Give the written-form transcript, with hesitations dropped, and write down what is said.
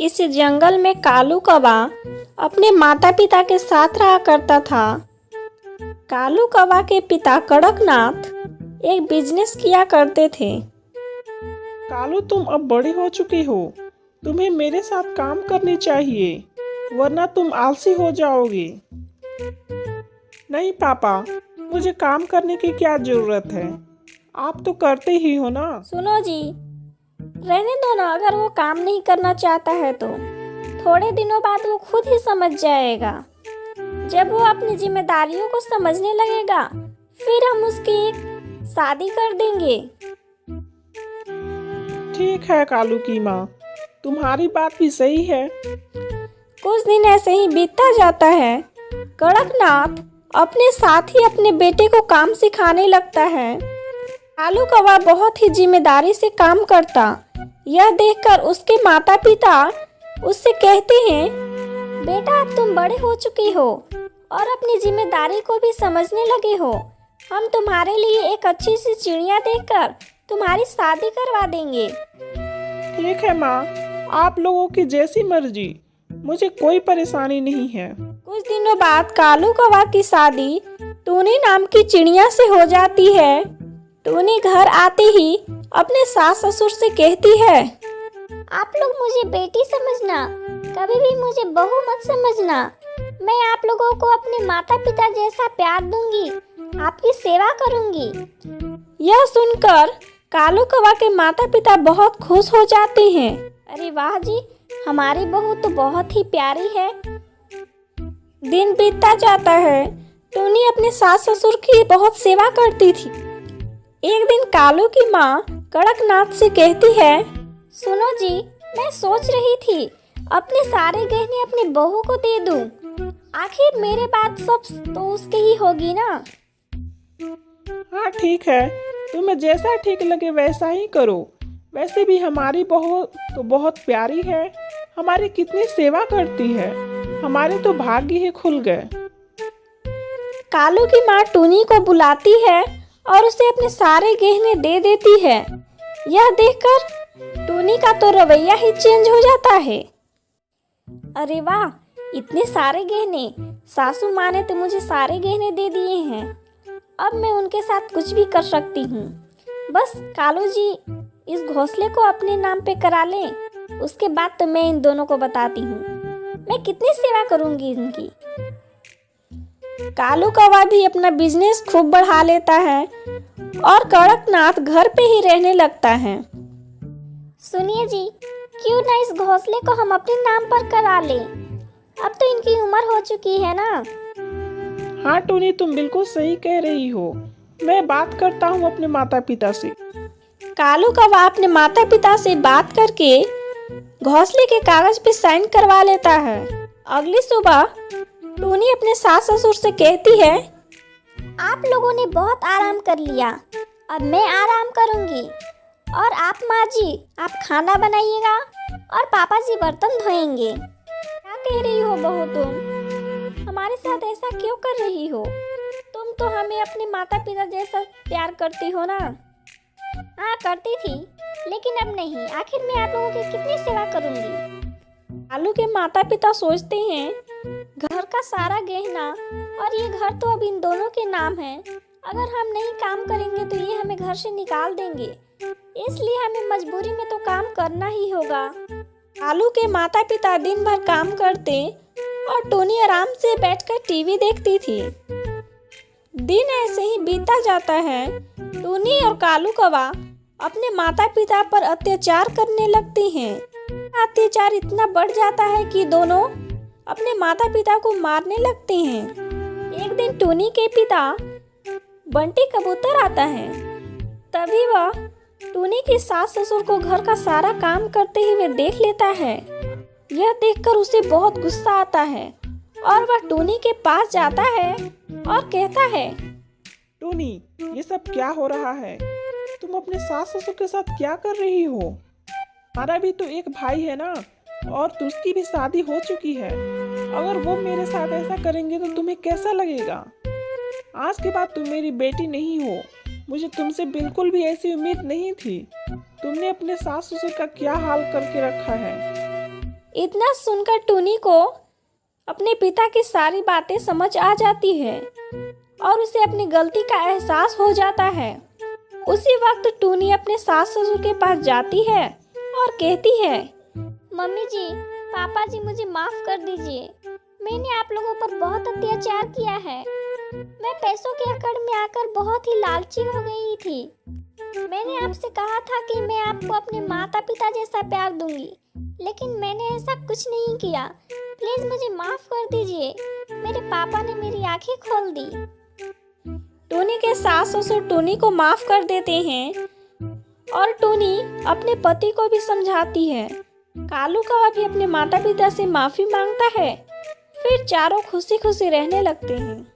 किसी जंगल में कालू कौवा अपने माता पिता के साथ रहा करता था। कालू कौवा के पिता कड़कनाथ एक बिजनेस किया करते थे। कालू, तुम अब बड़े हो चुके हो। तुम्हें मेरे साथ काम करनी चाहिए, वरना तुम आलसी हो जाओगे। नहीं पापा, मुझे काम करने की क्या जरूरत है, आप तो करते ही हो ना। सुनो जी, रहने दो ना। अगर वो काम नहीं करना चाहता है तो थोड़े दिनों बाद वो खुद ही समझ जाएगा। जब वो अपनी जिम्मेदारियों को समझने लगेगा, फिर हम उसकी एक शादी कर देंगे। ठीक है कालू की माँ, तुम्हारी बात भी सही है। कुछ दिन ऐसे ही बीतता जाता है। कड़कनाथ अपने साथ ही अपने बेटे को काम सिखाने लगता है। कालू कौवा बहुत ही जिम्मेदारी से काम करता। यह देखकर उसके माता पिता उससे कहते हैं, बेटा अब तुम बड़े हो चुके हो और अपनी जिम्मेदारी को भी समझने लगे हो। हम तुम्हारे लिए एक अच्छी सी चिड़िया देखकर तुम्हारी शादी करवा देंगे। ठीक है माँ, आप लोगों की जैसी मर्जी, मुझे कोई परेशानी नहीं है। कुछ दिनों बाद कालू कौवा की शादी टूनी नाम की चिड़िया से हो जाती है। टूनी घर आते ही अपने सास ससुर से कहती है, आप लोग मुझे बेटी समझना, कभी भी मुझे बहू मत समझना। मैं आप लोगों को अपने माता पिता जैसा प्यार दूंगी, आपकी सेवा करूंगी। यह सुनकर कालू कौवा के माता पिता बहुत खुश हो जाते हैं। अरे वाह जी, हमारी बहू तो बहुत ही प्यारी है। दिन बीतता जाता है। टूनी अपने सास ससुर की बहुत सेवा करती थी। एक दिन कालू की माँ कड़कनाथ से कहती है, सुनो जी, मैं सोच रही थी अपने सारे गहने अपनी बहू को दे दूं। आखिर मेरे बाद सब तो उसकी ही होगी ना। हाँ ठीक है, तुम्हें जैसा ठीक लगे वैसा ही करो। वैसे भी हमारी बहू तो बहुत प्यारी है, हमारी कितनी सेवा करती है, हमारे तो भाग्य ही खुल गए। कालू की माँ टूनी को बुलाती है और उसे अपने सारे गहने दे देती है। यह देखकर टूनी का तो रवैया ही चेंज हो जाता है। अरे वाह, इतने सारे गहने! सासू माँ ने तो मुझे सारे गहने दे दिए हैं। अब मैं उनके साथ कुछ भी कर सकती हूँ। बस कालू जी इस घोंसले को अपने नाम पे करा लें, उसके बाद तो मैं इन दोनों को बताती हूँ मैं कितनी सेवा करूँगी इनकी। कालू कौवा भी अपना बिजनेस खूब बढ़ा लेता है और कड़कनाथ घर पे ही रहने लगता है। सुनिए जी, क्यों ना इस घोंसले को हम अपने नाम पर करा लें? अब तो इनकी उम्र हो चुकी है ना। हाँ टूनी, तुम बिल्कुल सही कह रही हो। मैं बात करता हूँ अपने माता पिता से। कालू कौवा अपने माता पिता से बात करके घोंसले के कागज पे साइन करवा लेता है। अगली सुबह टूनी अपने सास ससुर से कहती है, आप लोगों ने बहुत आराम कर लिया, अब मैं आराम करूंगी। और आप माँ जी, आप खाना बनाइएगा और पापा जी बर्तन धोएंगे। क्या कह रही हो बहू, तुम हमारे साथ ऐसा क्यों कर रही हो? तुम तो हमें अपने माता पिता जैसा प्यार करती हो ना। हाँ करती थी, लेकिन अब नहीं। आखिर मैं आप लोगों की कितनी सेवा करूंगी। कालू के माता पिता सोचते हैं, घर का सारा गहना और ये घर तो अब इन दोनों के नाम है। अगर हम नहीं काम करेंगे तो ये हमें घर से निकाल देंगे, इसलिए हमें मजबूरी में तो काम करना ही होगा। कालू के माता पिता दिन भर काम करते और टोनी आराम से बैठकर टीवी देखती थी। दिन ऐसे ही बीतता जाता है। टूनी और कालू कौवा अपने माता पिता पर अत्याचार करने लगते हैं। अत्याचार इतना बढ़ जाता है कि दोनों अपने माता पिता को मारने लगते हैं। एक दिन टूनी के पिता बंटी कबूतर आता है। तभी वह टूनी की सास ससुर को घर का सारा काम करते हुए देख लेता है। यह देखकर उसे बहुत गुस्सा आता है और वह टूनी के पास जाता है और कहता है, टूनी, ये सब क्या हो रहा है? तुम अपने सास ससुर के साथ क्या कर रही हो? हमारा भी तो एक भाई है ना, और उसकी भी शादी हो चुकी है। अगर वो मेरे साथ ऐसा करेंगे तो तुम्हें कैसा लगेगा? आज के बाद तुम मेरी बेटी नहीं हो। मुझे तुमसे बिल्कुल भी ऐसी उम्मीद नहीं थी। तुमने अपने सास ससुर का क्या हाल करके रखा है। इतना सुनकर टूनी को अपने पिता की सारी बातें समझ आ जाती है और उसे अपनी गलती का एहसास हो जाता है। उसी वक्त टूनी अपने सास ससुर के पास जाती है और कहती है, मम्मी जी, पापा जी, मुझे माफ कर दीजिए। मैंने आप लोगों पर बहुत अत्याचार किया है। मैं पैसों की अकड़ में आकर बहुत ही लालची हो गई थी। मैंने आपसे कहा था कि मैं आपको अपने माता पिता जैसा प्यार दूंगी, लेकिन मैंने ऐसा कुछ नहीं किया। प्लीज मुझे माफ कर दीजिए। मेरे पापा ने मेरी आंखें खोल दी। टूनी के सास ससुर टूनी को माफ कर देते हैं और टूनी अपने पति को भी समझाती है। कालू कौवा भी अपने माता पिता से माफी मांगता है। फिर चारों खुशी खुशी रहने लगते हैं।